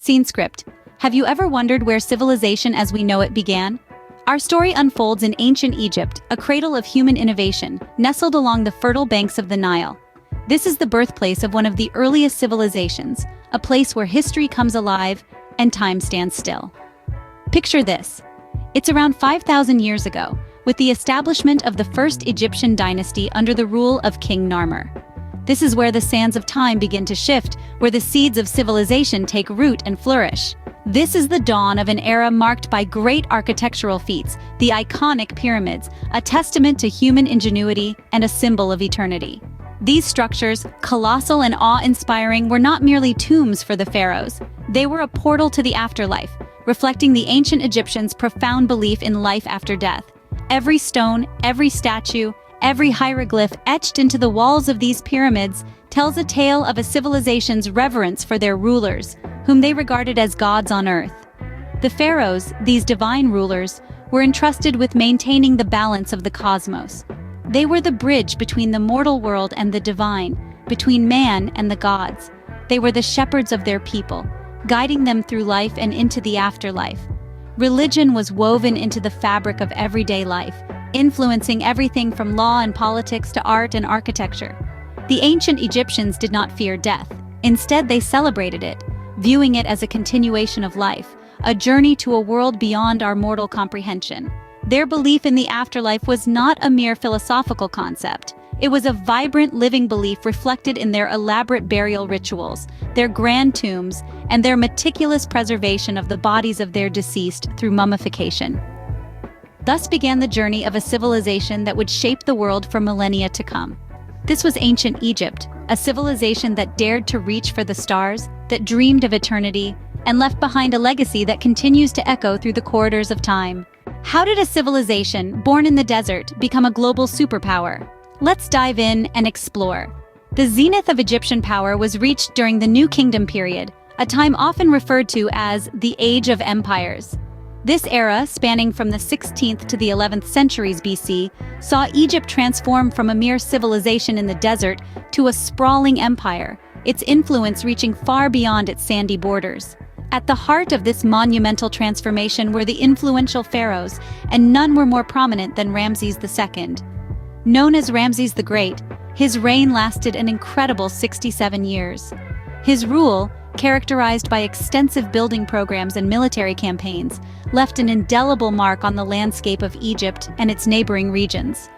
Scene script. Have you ever wondered where civilization as we know it began? Our story unfolds in ancient Egypt, a cradle of human innovation, nestled along the fertile banks of the Nile. This is the birthplace of one of the earliest civilizations, a place where history comes alive and time stands still. Picture this. It's around 5,000 years ago, with the establishment of the first Egyptian dynasty under the rule of King Narmer. This is where the sands of time begin to shift, where the seeds of civilization take root and flourish. This is the dawn of an era marked by great architectural feats, the iconic pyramids, a testament to human ingenuity and a symbol of eternity. These structures, colossal and awe-inspiring, were not merely tombs for the pharaohs. They were a portal to the afterlife, reflecting the ancient Egyptians' profound belief in life after death. Every stone, every statue, every hieroglyph etched into the walls of these pyramids tells a tale of a civilization's reverence for their rulers, whom they regarded as gods on earth. The pharaohs, these divine rulers, were entrusted with maintaining the balance of the cosmos. They were the bridge between the mortal world and the divine, between man and the gods. They were the shepherds of their people, guiding them through life and into the afterlife. Religion was woven into the fabric of everyday life, influencing everything from law and politics to art and architecture. The ancient Egyptians did not fear death. Instead, they celebrated it, viewing it as a continuation of life, a journey to a world beyond our mortal comprehension. Their belief in the afterlife was not a mere philosophical concept. It was a vibrant, living belief reflected in their elaborate burial rituals, their grand tombs, and their meticulous preservation of the bodies of their deceased through mummification. Thus began the journey of a civilization that would shape the world for millennia to come. This was ancient Egypt, a civilization that dared to reach for the stars, that dreamed of eternity, and left behind a legacy that continues to echo through the corridors of time. How did a civilization, born in the desert, become a global superpower? Let's dive in and explore. The zenith of Egyptian power was reached during the New Kingdom period, a time often referred to as the Age of Empires. This era, spanning from the 16th to the 11th centuries BC, saw Egypt transform from a mere civilization in the desert to a sprawling empire, its influence reaching far beyond its sandy borders. At the heart of this monumental transformation were the influential pharaohs, and none were more prominent than Ramses II. Known as Ramses the Great, his reign lasted an incredible 67 years. His rule, characterized by extensive building programs and military campaigns, left an indelible mark on the landscape of Egypt and its neighboring regions.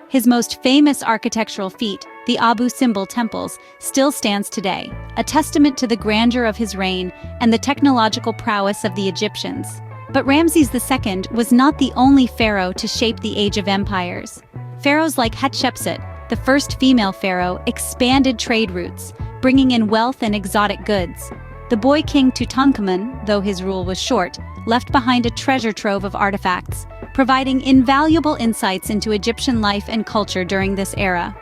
His most famous architectural feat, the Abu Simbel temples, still stands today, a testament to the grandeur of his reign and the technological prowess of the Egyptians. But Ramses II was not the only pharaoh to shape the Age of Empires. Pharaohs like Hatshepsut, the first female pharaoh, expanded trade routes, bringing in wealth and exotic goods. The boy king Tutankhamun, though his rule was short, left behind a treasure trove of artifacts, providing invaluable insights into Egyptian life and culture during this era.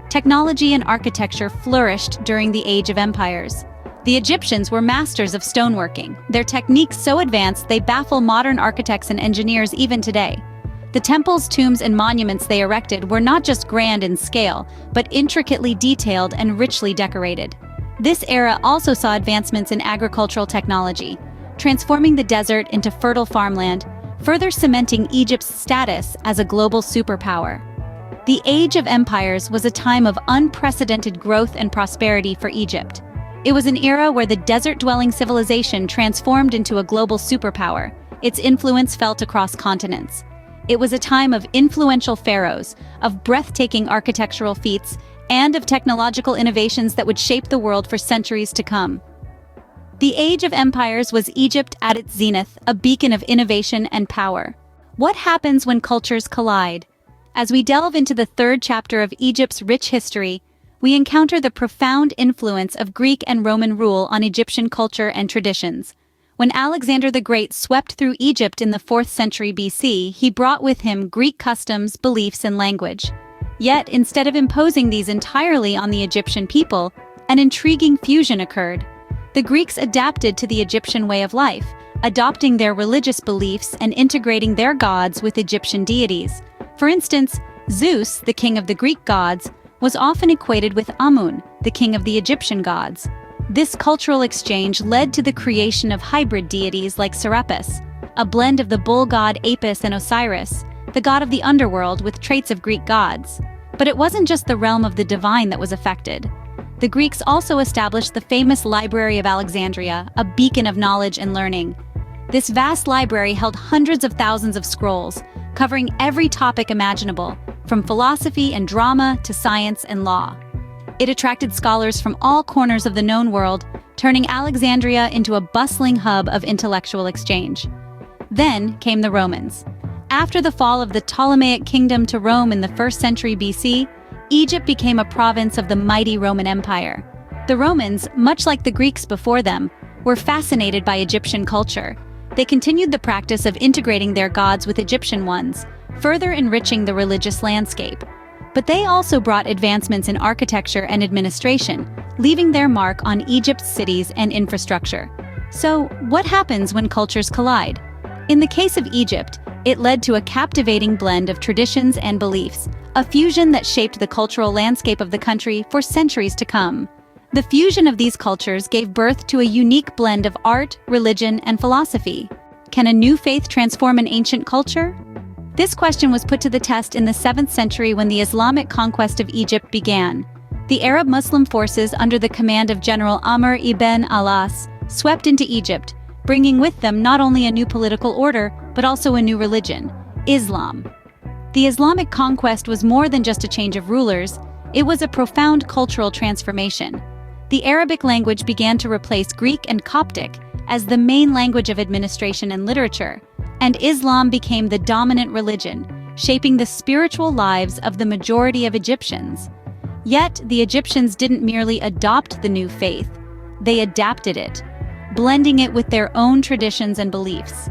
Technology and architecture flourished during the Age of Empires. The Egyptians were masters of stoneworking, their techniques so advanced they baffle modern architects and engineers even today. The temples, tombs, and monuments they erected were not just grand in scale, but intricately detailed and richly decorated. This era also saw advancements in agricultural technology, transforming the desert into fertile farmland, further cementing Egypt's status as a global superpower. The Age of Empires was a time of unprecedented growth and prosperity for Egypt. It was an era where the desert-dwelling civilization transformed into a global superpower, its influence felt across continents. It was a time of influential pharaohs, of breathtaking architectural feats, and of technological innovations that would shape the world for centuries to come. The Age of Empires was Egypt at its zenith, a beacon of innovation and power. What happens when cultures collide? As we delve into the third chapter of Egypt's rich history, we encounter the profound influence of Greek and Roman rule on Egyptian culture and traditions. When Alexander the Great swept through Egypt in the 4th century BC, he brought with him Greek customs, beliefs, and language. Yet, instead of imposing these entirely on the Egyptian people, an intriguing fusion occurred. The Greeks adapted to the Egyptian way of life, adopting their religious beliefs and integrating their gods with Egyptian deities. For instance, Zeus, the king of the Greek gods, was often equated with Amun, the king of the Egyptian gods. This cultural exchange led to the creation of hybrid deities like Serapis, a blend of the bull god Apis and Osiris, the god of the underworld with traits of Greek gods. But it wasn't just the realm of the divine that was affected. The Greeks also established the famous Library of Alexandria, a beacon of knowledge and learning. This vast library held hundreds of thousands of scrolls, covering every topic imaginable, from philosophy and drama to science and law. It attracted scholars from all corners of the known world, turning Alexandria into a bustling hub of intellectual exchange. Then came the Romans. After the fall of the Ptolemaic kingdom to Rome in the 1st century BC, Egypt became a province of the mighty Roman Empire. The Romans, much like the Greeks before them, were fascinated by Egyptian culture. They continued the practice of integrating their gods with Egyptian ones, further enriching the religious landscape. But they also brought advancements in architecture and administration, leaving their mark on Egypt's cities and infrastructure. So, what happens when cultures collide? In the case of Egypt, it led to a captivating blend of traditions and beliefs, a fusion that shaped the cultural landscape of the country for centuries to come. The fusion of these cultures gave birth to a unique blend of art, religion, and philosophy. Can a new faith transform an ancient culture? This question was put to the test in the 7th century when the Islamic conquest of Egypt began. The Arab Muslim forces under the command of General Amr ibn al-As swept into Egypt, bringing with them not only a new political order, but also a new religion, Islam. The Islamic conquest was more than just a change of rulers, it was a profound cultural transformation. The Arabic language began to replace Greek and Coptic as the main language of administration and literature, and Islam became the dominant religion, shaping the spiritual lives of the majority of Egyptians. Yet, the Egyptians didn't merely adopt the new faith, they adapted it, blending it with their own traditions and beliefs.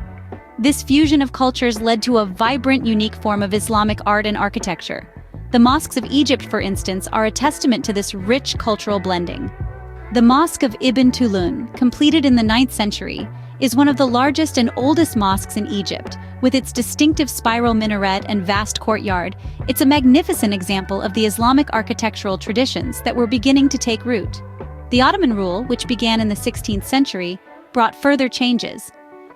This fusion of cultures led to a vibrant, unique form of Islamic art and architecture. The mosques of Egypt, for instance, are a testament to this rich cultural blending. The Mosque of Ibn Tulun, completed in the 9th century, is one of the largest and oldest mosques in Egypt. With its distinctive spiral minaret and vast courtyard, it's a magnificent example of the Islamic architectural traditions that were beginning to take root. The Ottoman rule, which began in the 16th century, brought further changes.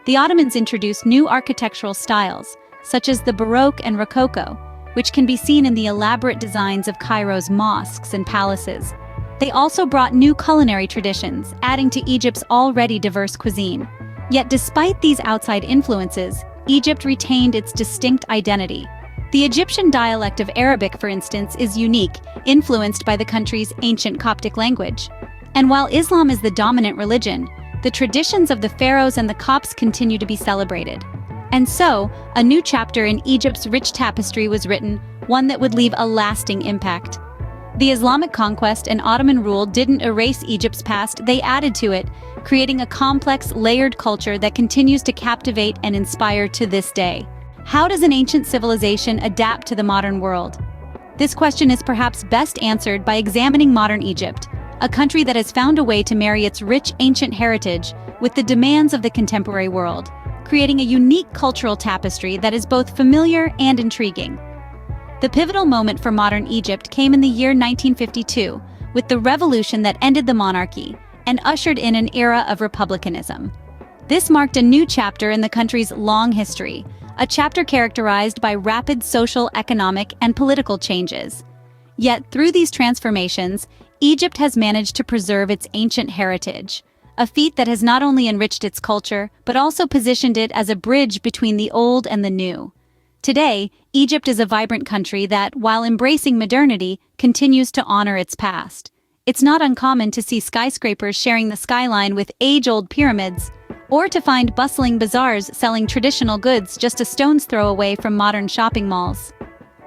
The Ottomans introduced new architectural styles, such as the Baroque and Rococo, which can be seen in the elaborate designs of Cairo's mosques and palaces. They also brought new culinary traditions, adding to Egypt's already diverse cuisine. Yet despite these outside influences, Egypt retained its distinct identity. The Egyptian dialect of Arabic, for instance, is unique, influenced by the country's ancient Coptic language. And while Islam is the dominant religion, the traditions of the pharaohs and the Copts continue to be celebrated. And so, a new chapter in Egypt's rich tapestry was written, one that would leave a lasting impact. The Islamic conquest and Ottoman rule didn't erase Egypt's past, they added to it, creating a complex, layered culture that continues to captivate and inspire to this day. How does an ancient civilization adapt to the modern world? This question is perhaps best answered by examining modern Egypt, a country that has found a way to marry its rich ancient heritage with the demands of the contemporary world, creating a unique cultural tapestry that is both familiar and intriguing. The pivotal moment for modern Egypt came in the year 1952, with the revolution that ended the monarchy and ushered in an era of republicanism. This marked a new chapter in the country's long history, a chapter characterized by rapid social, economic, and political changes. Yet, through these transformations, Egypt has managed to preserve its ancient heritage, a feat that has not only enriched its culture, but also positioned it as a bridge between the old and the new. Today, Egypt is a vibrant country that, while embracing modernity, continues to honor its past. It's not uncommon to see skyscrapers sharing the skyline with age-old pyramids, or to find bustling bazaars selling traditional goods just a stone's throw away from modern shopping malls.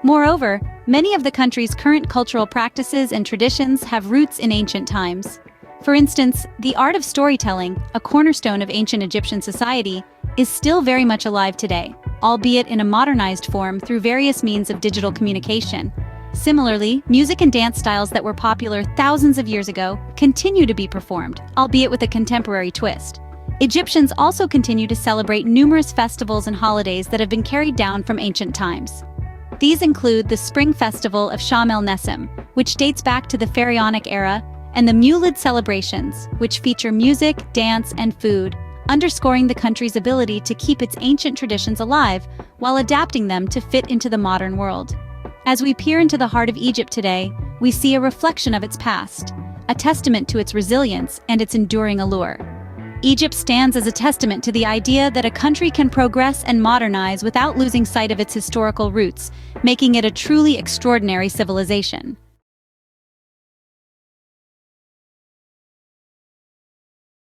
Moreover, many of the country's current cultural practices and traditions have roots in ancient times. For instance, the art of storytelling, a cornerstone of ancient Egyptian society, is still very much alive today, albeit in a modernized form through various means of digital communication. Similarly, music and dance styles that were popular thousands of years ago continue to be performed, albeit with a contemporary twist. Egyptians also continue to celebrate numerous festivals and holidays that have been carried down from ancient times. These include the Spring Festival of Sham el-Nessim, which dates back to the Pharaonic era, and the Mulid celebrations, which feature music, dance, and food, underscoring the country's ability to keep its ancient traditions alive while adapting them to fit into the modern world. As we peer into the heart of Egypt today, we see a reflection of its past, a testament to its resilience and its enduring allure. Egypt stands as a testament to the idea that a country can progress and modernize without losing sight of its historical roots, making it a truly extraordinary civilization.